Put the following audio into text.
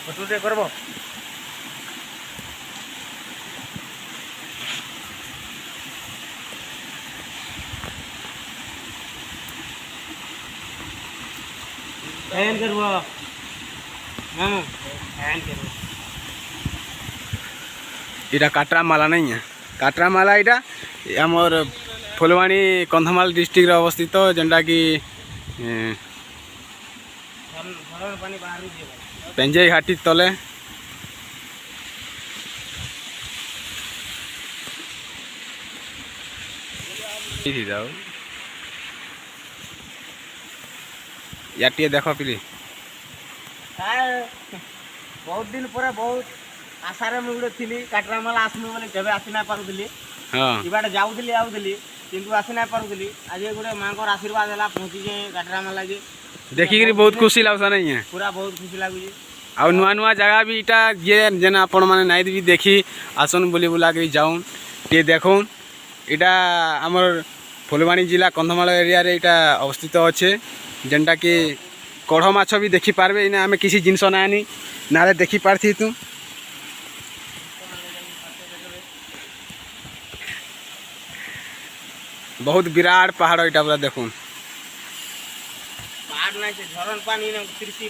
ଫଟୋଟେ କରବ ଫ୍ୟାନ୍ କରବ ମାମୁ ଫ୍ୟାନ୍ କରବ। इटा काटरामाला नहीं है। काटरामाला इटा आमर फुलवाणी कंधमाल डिस्ट्रिक्ट अवस्थित जेनटा कि पेंजे घाटी तले याटिए देख पिली बहुत दिन पर बहुत आशारे मुझे गोटे थी काटरामाला आसमी बोले केवे आसी ना पारुली इबाटे जाऊली आउली किंतु आसी ना पारुली आज गोटे माँ को आशीर्वाद है पहुँची जाए काटरामाला जे देखिक बहुत खुशी लगता नहीं है। पूरा बहुत खुशी लगुच आ नुआ नुआ जगह भी इटा ये जेना आपण माने नाइट भी देखी आसन बुली बुला के जाऊन टे देखून इटा आमर फुलवाणी जिला कंधमाल एरिया रे इटा अवस्थित अच्छे जेनटा कि कढ़ माछ भी देखी पारबे इना आमे किसी जिनस नानी नारे देखी पारथी तू बहुत विराट पहाड़ इटा पूरा देखून पहाड़ नहीं झरन पानी ना तिरसी